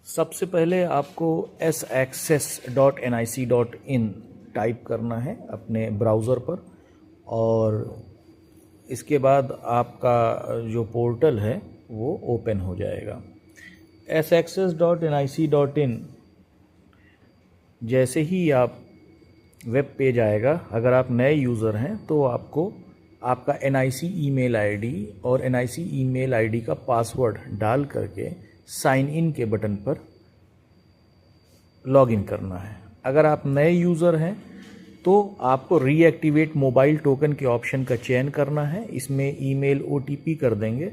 सबसे पहले आपको saccess.nic.in टाइप करना है अपने ब्राउज़र पर, और इसके बाद आपका जो पोर्टल है वो ओपन हो जाएगा। saccess.nic.in जैसे ही आप वेब पेज आएगा, अगर आप नए यूज़र हैं तो आपको आपका NIC ईमेल आईडी और NIC ईमेल आईडी का पासवर्ड डाल करके साइन इन के बटन पर लॉगिन करना है। अगर आप नए यूज़र हैं तो आपको रीएक्टिवेट मोबाइल टोकन के ऑप्शन का चयन करना है। इसमें ईमेल OTP कर देंगे।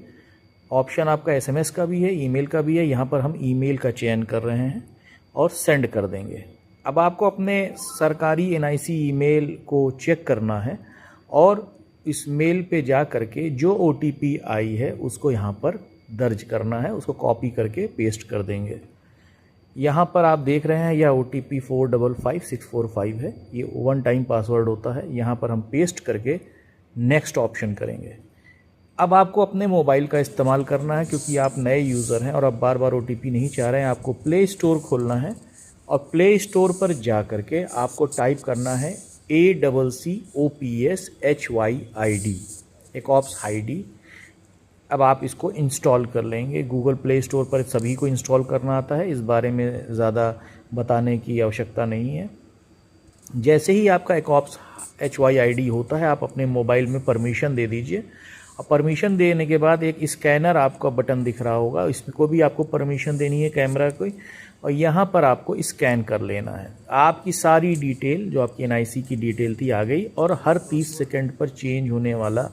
ऑप्शन आपका SMS का भी है, ईमेल का भी है। यहाँ पर हम ईमेल का चयन कर रहे हैं और सेंड कर देंगे। अब आपको अपने सरकारी NIC ईमेल को चेक करना है और इस मेल पे जा करके जो OTP आई है उसको यहाँ पर दर्ज करना है, उसको कॉपी करके पेस्ट कर देंगे। यहाँ पर आप देख रहे हैं यह OTP 455645 है, ये वन टाइम पासवर्ड होता है। यहाँ पर हम पेस्ट करके नेक्स्ट ऑप्शन करेंगे। अब आपको अपने मोबाइल का इस्तेमाल करना है, क्योंकि आप नए यूज़र हैं और आप बार बार OTP नहीं चाह रहे हैं। आपको प्ले स्टोर खोलना है और प्ले स्टोर पर जा करके आपको टाइप करना है ACCOPSHYID, ACOPS ID। अब आप इसको इंस्टॉल कर लेंगे। गूगल प्ले स्टोर पर सभी को इंस्टॉल करना आता है, इस बारे में ज़्यादा बताने की आवश्यकता नहीं है। जैसे ही आपका ACOPS HYID होता है, आप अपने मोबाइल में परमिशन दे दीजिए। और परमिशन देने के बाद एक स्कैनर आपका बटन दिख रहा होगा, इसको भी आपको परमिशन देनी है कैमरा को, और यहाँ पर आपको स्कैन कर लेना है। आपकी सारी डिटेल जो आपकी NIC की डिटेल थी आ गई, और हर 30 सेकंड पर चेंज होने वाला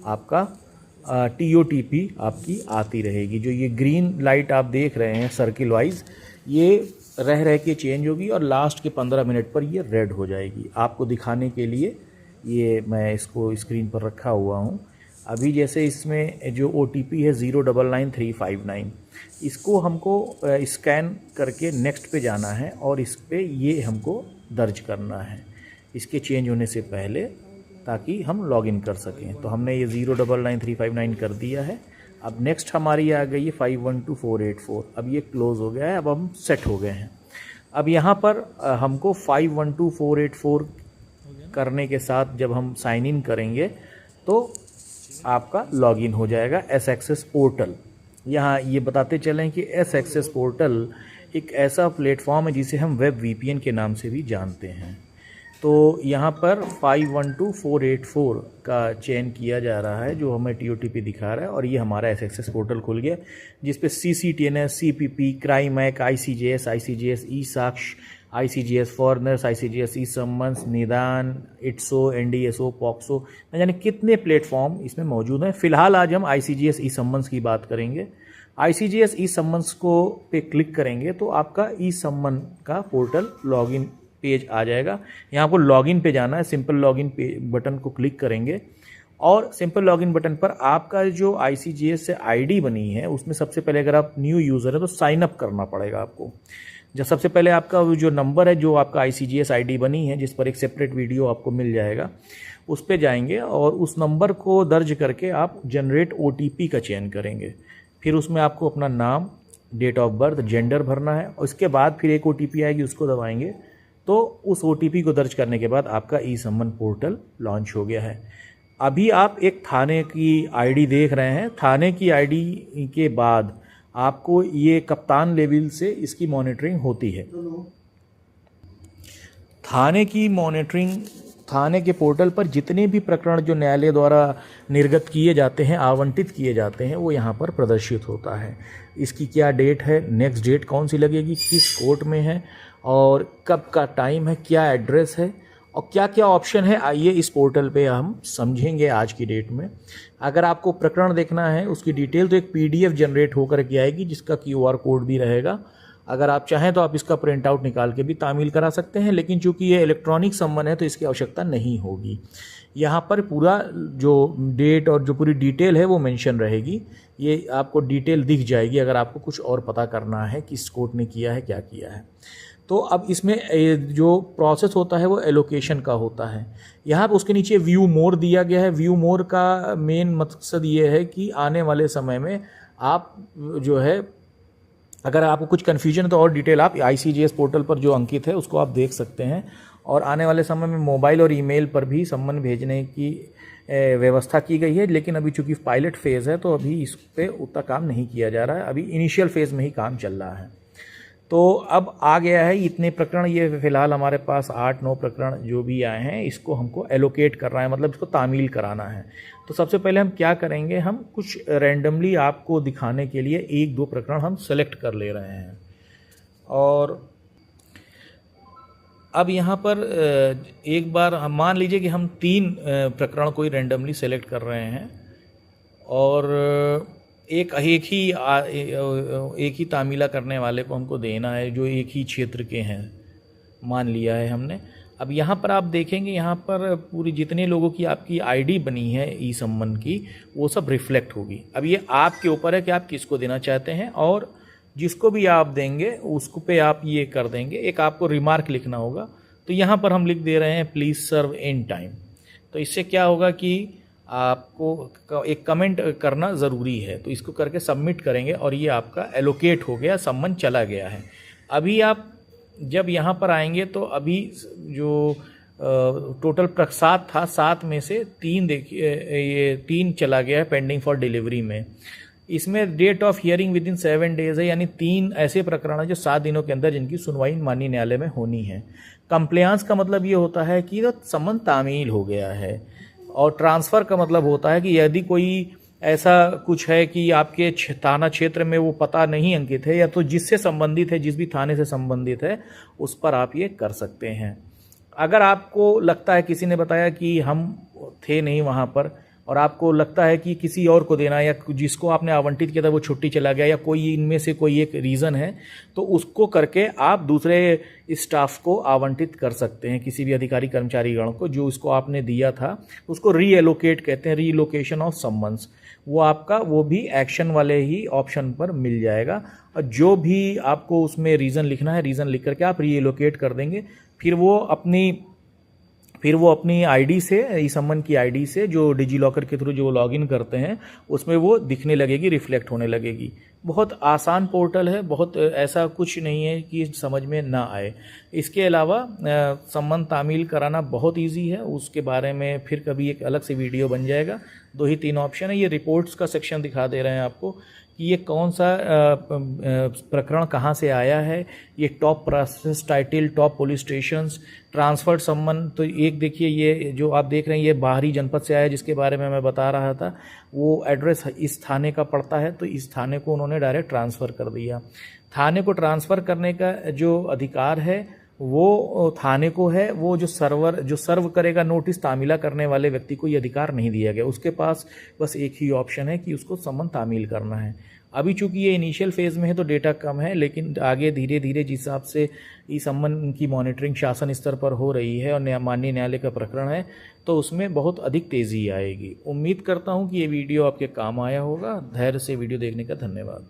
आपका TOTP आपकी आती रहेगी। जो ये ग्रीन लाइट आप देख रहे हैं सर्किल वाइज, ये रह के चेंज होगी और लास्ट के 15 मिनट पर ये रेड हो जाएगी। आपको दिखाने के लिए ये मैं इसको स्क्रीन पर रखा हुआ हूँ। अभी जैसे इसमें जो OTP है 099359, इसको हमको स्कैन करके नेक्स्ट पे जाना है और इस पे ये हमको दर्ज करना है इसके चेंज होने से पहले, ताकि हम लॉगिन कर सकें। तो हमने ये 099359 कर दिया है। अब नेक्स्ट हमारी आ गई है 512484। अब ये क्लोज़ हो गया है, अब हम सेट हो गए हैं। अब यहाँ पर हमको 512484 करने के साथ जब हम साइन इन करेंगे तो आपका लॉगिन हो जाएगा saccess पोर्टल। यहाँ ये बताते चलें कि saccess पोर्टल एक ऐसा प्लेटफॉर्म है जिसे हम वेब VPN के नाम से भी जानते हैं। तो यहाँ पर 512484 का चयन किया जा रहा है, जो हमें TOTP दिखा रहा है, और ये हमारा saccess पोर्टल खुल गया, जिस पे CCTNS, CPP, CRIMEAC, ICJS, ई-साक्ष्य, ICGS foreigners, ICGS ई-सम्मन्स, निदान, ITSO, NDSO, POCSO, न जाने कितने प्लेटफॉर्म इसमें मौजूद हैं। फ़िलहाल आज हम ICGS ई-सम्मन्स की बात करेंगे। ICGS ई-सम्मन्स को पे क्लिक करेंगे तो आपका ई-सम्मन का पोर्टल लॉगिन पेज आ जाएगा। यहाँ आपको लॉगिन पे जाना है, सिंपल लॉगिन पे बटन को क्लिक करेंगे और सिंपल लॉगिन बटन पर आपका जो ICGS से ID बनी है उसमें सबसे पहले, अगर आप न्यू यूज़र है तो साइन अप करना पड़ेगा आपको। जब सबसे पहले आपका जो नंबर है, जो आपका ICGS ID बनी है, जिस पर एक सेपरेट वीडियो आपको मिल जाएगा, उस पे जाएंगे और उस नंबर को दर्ज करके आप जनरेट OTP का चयन करेंगे। फिर उसमें आपको अपना नाम, डेट ऑफ बर्थ, जेंडर भरना है, और उसके बाद फिर एक OTP आएगी, उसको दबाएंगे तो उस OTP को दर्ज करने के बाद आपका ई-सम्मन पोर्टल लॉन्च हो गया है। अभी आप एक थाने की ID देख रहे हैं। थाने की ID के बाद आपको ये कप्तान लेवल से इसकी मॉनिटरिंग होती है। थाने की मॉनिटरिंग, थाने के पोर्टल पर जितने भी प्रकरण जो न्यायालय द्वारा निर्गत किए जाते हैं, आवंटित किए जाते हैं, वो यहाँ पर प्रदर्शित होता है। इसकी क्या डेट है, नेक्स्ट डेट कौन सी लगेगी, किस कोर्ट में है, और कब का टाइम है, क्या एड्रेस है, और क्या क्या ऑप्शन है, आइए इस पोर्टल पे हम समझेंगे आज की डेट में। अगर आपको प्रकरण देखना है उसकी डिटेल, तो एक PDF जनरेट होकर के आएगी, जिसका QR कोड भी रहेगा। अगर आप चाहें तो आप इसका प्रिंट आउट निकाल के भी तामील करा सकते हैं, लेकिन चूंकि ये इलेक्ट्रॉनिक सम्मन है तो इसकी आवश्यकता नहीं होगी। यहाँ पर पूरा जो डेट और जो पूरी डिटेल है वो मेंशन रहेगी। ये आपको डिटेल दिख जाएगी अगर आपको कुछ और पता करना है किस कोर्ट ने किया है, क्या किया है। तो अब इसमें जो प्रोसेस होता है वो एलोकेशन का होता है। यहाँ पर उसके नीचे व्यू मोर दिया गया है। व्यू मोर का मेन मकसद ये है कि आने वाले समय में आप जो है अगर आपको कुछ कन्फ्यूजन है तो और डिटेल आप ICJS पोर्टल पर जो अंकित है उसको आप देख सकते हैं। और आने वाले समय में मोबाइल और ईमेल पर भी सम्मन भेजने की व्यवस्था की गई है, लेकिन अभी चूंकि पायलट फेज़ है तो अभी इस पर उतना काम नहीं किया जा रहा है, अभी इनिशियल फेज़ में ही काम चल रहा है। तो अब आ गया है इतने प्रकरण, ये फ़िलहाल हमारे पास 8-9 प्रकरण जो भी आए हैं, इसको हमको एलोकेट करना है, मतलब इसको तामील कराना है। तो सबसे पहले हम क्या करेंगे, हम कुछ रैंडमली आपको दिखाने के लिए 1-2 प्रकरण हम सेलेक्ट कर ले रहे हैं। और अब यहाँ पर एक बार हम मान लीजिए कि हम 3 प्रकरण कोई रैंडमली सेलेक्ट कर रहे हैं और एक ही तामीला करने वाले को हमको देना है जो एक ही क्षेत्र के हैं, मान लिया है हमने। अब यहाँ पर आप देखेंगे, यहाँ पर पूरी जितने लोगों की आपकी आईडी बनी है ई सम्मन की, वो सब रिफ्लेक्ट होगी। अब ये आपके ऊपर है कि आप किसको देना चाहते हैं, और जिसको भी आप देंगे उसको पे आप ये कर देंगे। एक आपको रिमार्क लिखना होगा, तो यहाँ पर हम लिख दे रहे हैं प्लीज़ सर्व इन टाइम। तो इससे क्या होगा कि आपको एक कमेंट करना ज़रूरी है, तो इसको करके सबमिट करेंगे और ये आपका एलोकेट हो गया, सम्मन चला गया है। अभी आप जब यहाँ पर आएंगे तो अभी जो टोटल 7 था, 7 में से 3 देखिए, ये 3 चला गया है पेंडिंग फॉर डिलीवरी में। इसमें date of hearing within 7 days है, यानी 3 ऐसे प्रकरण हैं जो 7 दिनों के अंदर जिनकी सुनवाई माननीय न्यायालय में होनी है। कंप्लायंस का मतलब ये होता है कि सम्मन तामील हो गया है, और ट्रांसफ़र का मतलब होता है कि यदि कोई ऐसा कुछ है कि आपके थाना क्षेत्र में वो पता नहीं अंकित है, या तो जिससे संबंधित है, जिस भी थाने से संबंधित है, उस पर आप ये कर सकते हैं। अगर आपको लगता है, किसी ने बताया कि हम थे नहीं वहाँ पर, और आपको लगता है कि किसी और को देना, या जिसको आपने आवंटित किया था वो छुट्टी चला गया, या कोई इनमें से कोई एक रीज़न है, तो उसको करके आप दूसरे स्टाफ को आवंटित कर सकते हैं, किसी भी अधिकारी कर्मचारीगण को जो इसको आपने दिया था। उसको रीएलोकेट कहते हैं, रीलोकेशन ऑफ सम्मन्स। वो आपका वो भी एक्शन वाले ही ऑप्शन पर मिल जाएगा, और जो भी आपको उसमें रीज़न लिखना है, रीज़न लिख करके आप रीएलोकेट कर देंगे। फिर वो अपनी आईडी से, ई सम्मन की आईडी से, जो डिजी लॉकर के थ्रू जो लॉगिन करते हैं, उसमें वो दिखने लगेगी, रिफ्लेक्ट होने लगेगी। बहुत आसान पोर्टल है, बहुत ऐसा कुछ नहीं है कि समझ में ना आए। इसके अलावा सम्मन तामील कराना बहुत इजी है, उसके बारे में फिर कभी एक अलग से वीडियो बन जाएगा। 2 ही 3 ऑप्शन है। ये रिपोर्ट्स का सेक्शन दिखा दे रहे हैं आपको कि ये कौन सा प्रकरण कहाँ से आया है। ये top process title, top police stations, transferred सम्मन। तो एक देखिए, ये जो आप देख रहे हैं ये बाहरी जनपद से आया, जिसके बारे में मैं बता रहा था। वो एड्रेस इस थाने का पड़ता है, तो इस थाने को उन्होंने डायरेक्ट ट्रांसफ़र कर दिया। थाने को ट्रांसफ़र करने का जो अधिकार है वो थाने को है। वो जो सर्व करेगा नोटिस, तामीला करने वाले व्यक्ति को ये अधिकार नहीं दिया गया। उसके पास बस एक ही ऑप्शन है कि उसको सम्मन तामील करना है। अभी चूंकि ये इनिशियल फेज़ में है तो डेटा कम है, लेकिन आगे धीरे धीरे जिस हिसाब से ई सम्मन की मॉनिटरिंग शासन स्तर पर हो रही है और माननीय न्यायालय का प्रकरण है, तो उसमें बहुत अधिक तेज़ी आएगी। उम्मीद करता हूँ कि ये वीडियो आपके काम आया होगा। धैर्य से वीडियो देखने का धन्यवाद।